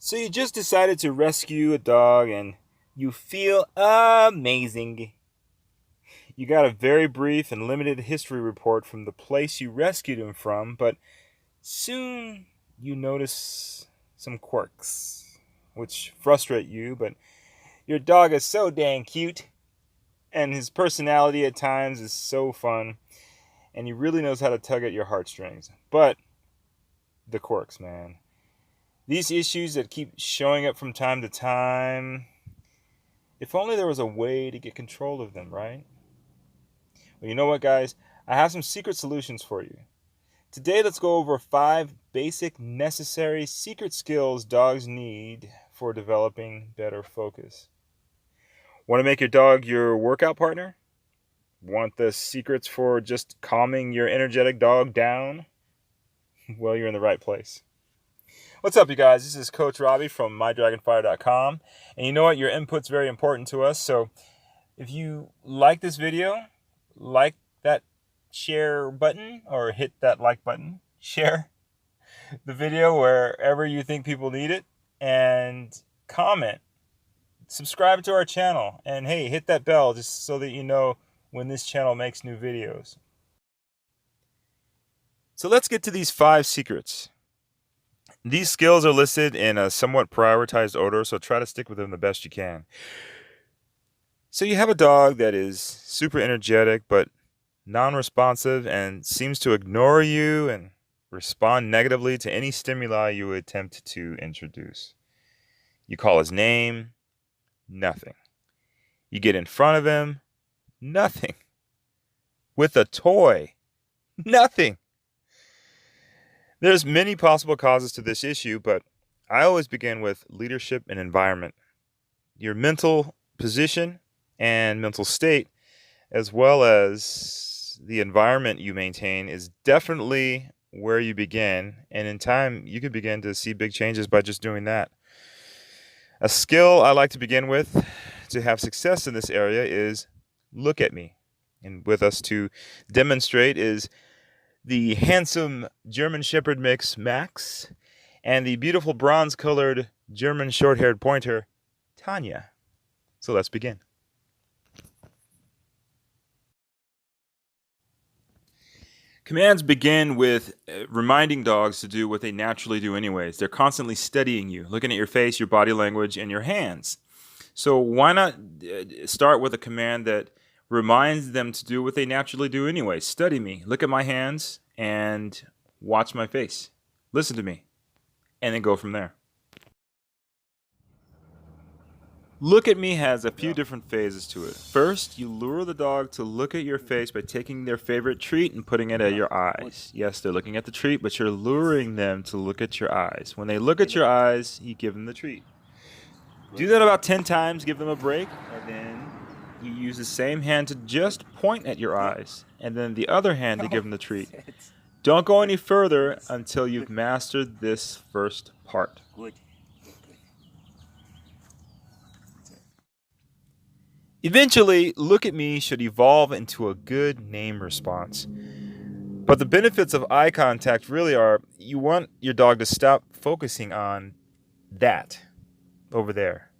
So you just decided to rescue a dog and you feel amazing. You got a very brief and limited history report from the place you rescued him from, but soon you notice some quirks, which frustrate you, but your dog is so dang cute, and his personality at times is so fun, and he really knows how to tug at your heartstrings. But the quirks, man. These issues that keep showing up from time to time, if only there was a way to get control of them, right? Well, you know what, guys? I have some secret solutions for you. Today, let's go over 5 basic, necessary, secret skills dogs need for developing better focus. Want to make your dog your workout partner? Want the secrets for just calming your energetic dog down? Well, you're in the right place. What's up, you guys? This is Coach Robbie from MyDragonFire.com. And you know what? Your input's very important to us. So if you like this video, like that share button or hit that like button. Share the video wherever you think people need it. And comment. Subscribe to our channel. And hey, hit that bell just so that you know when this channel makes new videos. So let's get to these 5 secrets. These skills are listed in a somewhat prioritized order, so try to stick with them the best you can. So you have a dog that is super energetic but non-responsive and seems to ignore you and respond negatively to any stimuli you attempt to introduce. You call his name, nothing. You get in front of him, nothing. With a toy, nothing. There's many possible causes to this issue, but I always begin with leadership and environment. Your mental position and mental state, as well as the environment you maintain, is definitely where you begin. And in time, you could begin to see big changes by just doing that. A skill I like to begin with to have success in this area is look at me. And with us to demonstrate is the handsome German Shepherd mix, Max, and the beautiful bronze-colored German short-haired pointer, Tanya. So let's begin. Commands begin with reminding dogs to do what they naturally do anyways. They're constantly studying you, looking at your face, your body language, and your hands. So why not start with a command that reminds them to do what they naturally do anyway? Study me, look at my hands, and watch my face. Listen to me, and then go from there. Look at me has a few different phases to it. First, you lure the dog to look at your face by taking their favorite treat and putting it at your eyes. Yes, they're looking at the treat, but you're luring them to look at your eyes. When they look at your eyes, you give them the treat. Do that about 10 times, give them a break, and then you use the same hand to just point at your eyes, and then the other hand to give them the treat. Don't go any further until you've mastered this first part. Eventually, look at me should evolve into a good name response. But the benefits of eye contact really are you want your dog to stop focusing on that over there.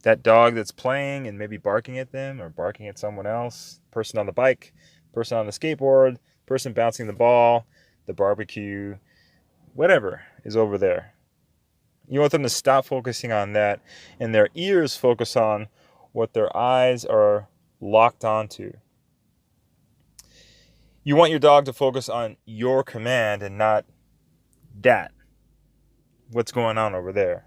That dog that's playing and maybe barking at them or barking at someone else, person on the bike, person on the skateboard, person bouncing the ball, the barbecue, whatever is over there. You want them to stop focusing on that and their ears focus on what their eyes are locked onto. You want your dog to focus on your command and not that, what's going on over there.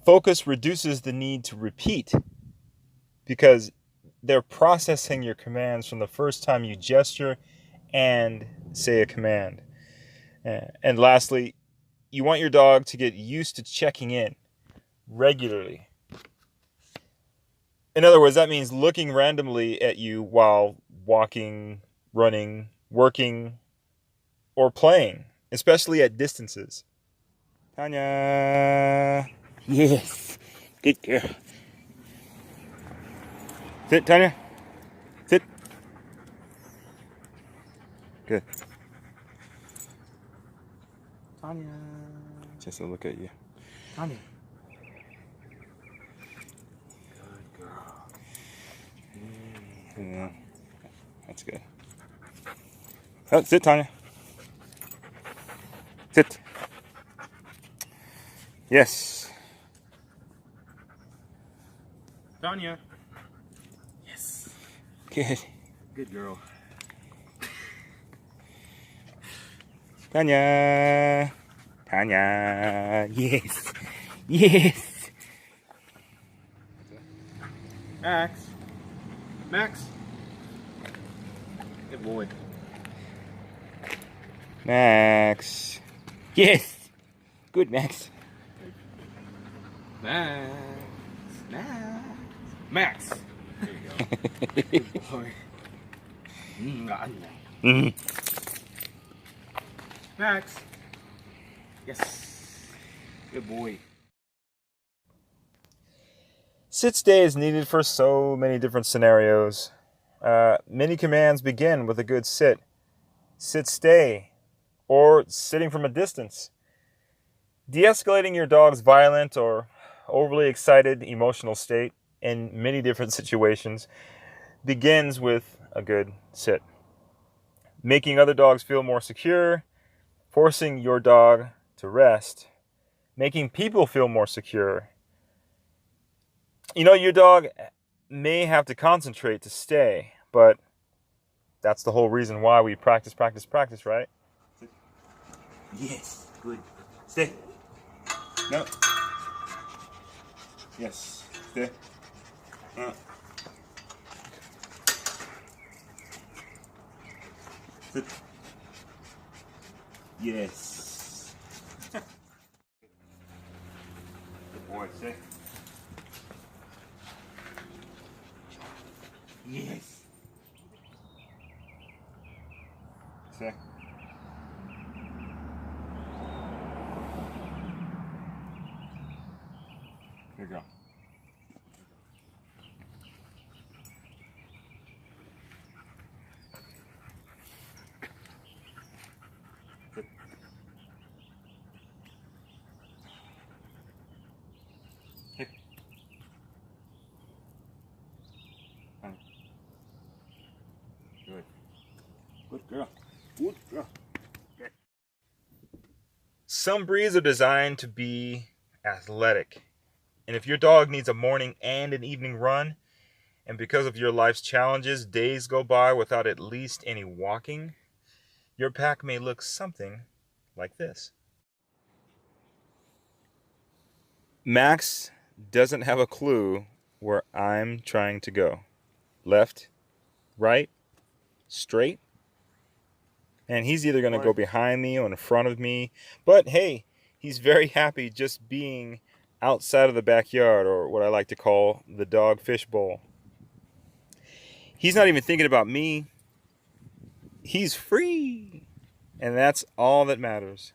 Focus reduces the need to repeat because they're processing your commands from the first time you gesture and say a command. And lastly, you want your dog to get used to checking in regularly. In other words, that means looking randomly at you while walking, running, working, or playing, especially at distances. Tanya. Yes. Good girl. Sit, Tanya. Sit. Good. Tanya. Just to look at you. Tanya. Good girl. Yeah. That's good. Oh, sit, Tanya. Sit. Yes. Tanya. Yes. Good. Good girl. Tanya. Tanya. Yes. Yes. Max. Max. Good boy. Max. Yes. Good, Max. Max. Max. Max. There you go. Good boy. Mhm. Max. Yes. Good boy. Sit stay is needed for so many different scenarios. Many commands begin with a good sit. Sit stay. Or sitting from a distance. De-escalating your dog's violent or overly excited emotional state in many different situations begins with a good sit. Making other dogs feel more secure, forcing your dog to rest, making people feel more secure. You know, your dog may have to concentrate to stay, but that's the whole reason why we practice, right? Yes, good. Stay. No. Yes, stay. Sit. Yes. Good boy, stay. Yes. Stay. Good girl. Sit. Kick. Fine. Good. Good girl. Good girl. Okay. Some breeds are designed to be athletic. And if your dog needs a morning and an evening run, and because of your life's challenges, days go by without at least any walking, your pack may look something like this. Max doesn't have a clue where I'm trying to go. Left, right, straight. And he's either going to go behind me or in front of me. But hey, he's very happy just being outside of the backyard, or what I like to call the dog fish bowl. He's not even thinking about me. He's free. And that's all that matters.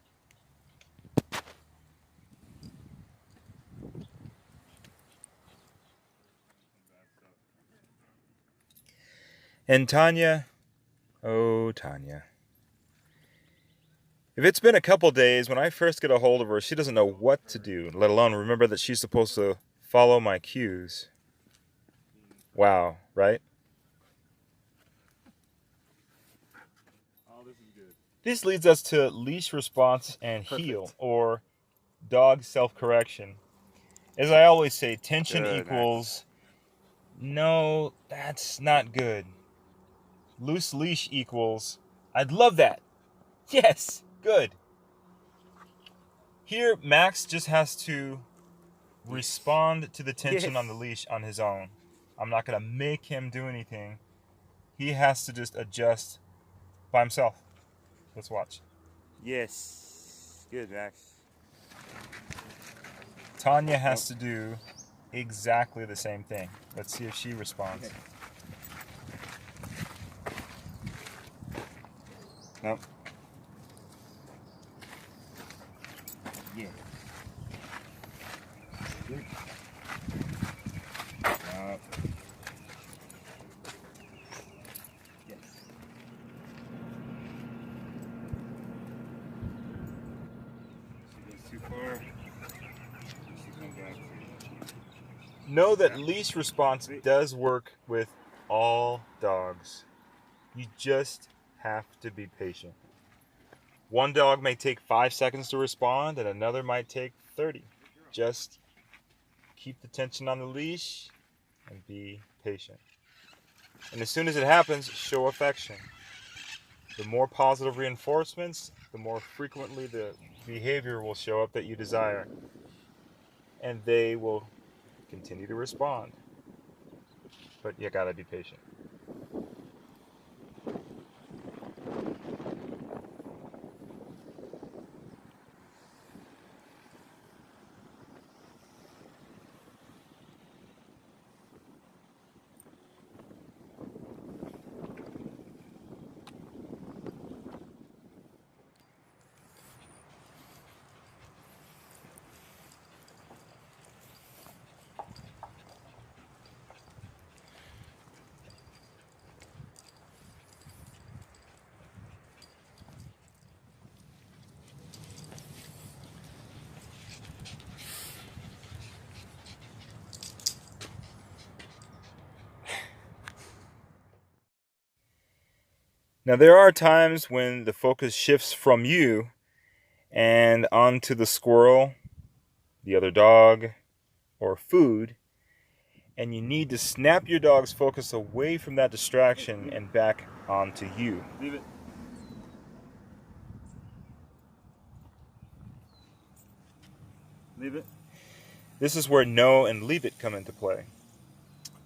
And Tanya, oh Tanya. If it's been a couple days, when I first get a hold of her, she doesn't know what to do, let alone remember that she's supposed to follow my cues. Wow, right? Oh, this is good. This leads us to leash response and heel, or dog self-correction. As I always say, tension equals, no, that's not good. Loose leash equals, I'd love that. Yes, good. Here, Max just has to respond to the tension on the leash on his own. I'm not going to make him do anything. He has to just adjust by himself. Let's watch. Yes. Good, Max. Tanya has to do exactly the same thing. Let's see if she responds. Nope. Yeah. Good. Yes. She goes too too far. She's going back to Know that leash response does work with all dogs. You just have to be patient. One dog may take 5 seconds to respond and another might take 30. Just keep the tension on the leash and be patient. And as soon as it happens, show affection. The more positive reinforcements, the more frequently the behavior will show up that you desire. And they will continue to respond. But you gotta be patient. Now, there are times when the focus shifts from you and onto the squirrel, the other dog, or food, and you need to snap your dog's focus away from that distraction and back onto you. leave it. Leave it. This is where no and leave it come into play.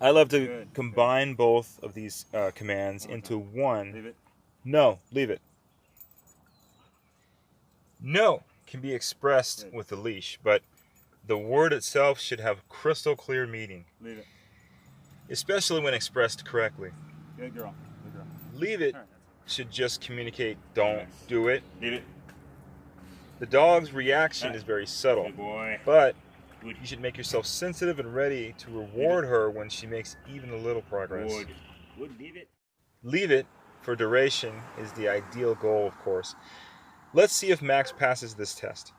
I love to Good. combine both of these commands into Leave one. it. No, leave it. No can be expressed with the leash, but the word itself should have crystal clear meaning, Leave it. especially when expressed correctly. Good girl. Good girl. Leave it All right, should just communicate don't Nice. do it. leave it. The dog's reaction is very subtle, Good boy. but Good. you should make yourself sensitive and ready to reward her when she makes even a little progress. Good. Good. Leave it. Leave it for duration is the ideal goal, of course. Let's see if Max passes this test.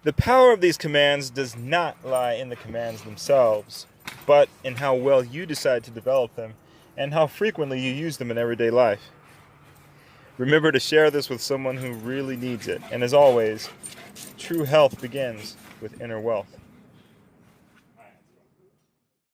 The power of these commands does not lie in the commands themselves, but in how well you decide to develop them and how frequently you use them in everyday life. Remember to share this with someone who really needs it. And as always, true health begins with inner wealth.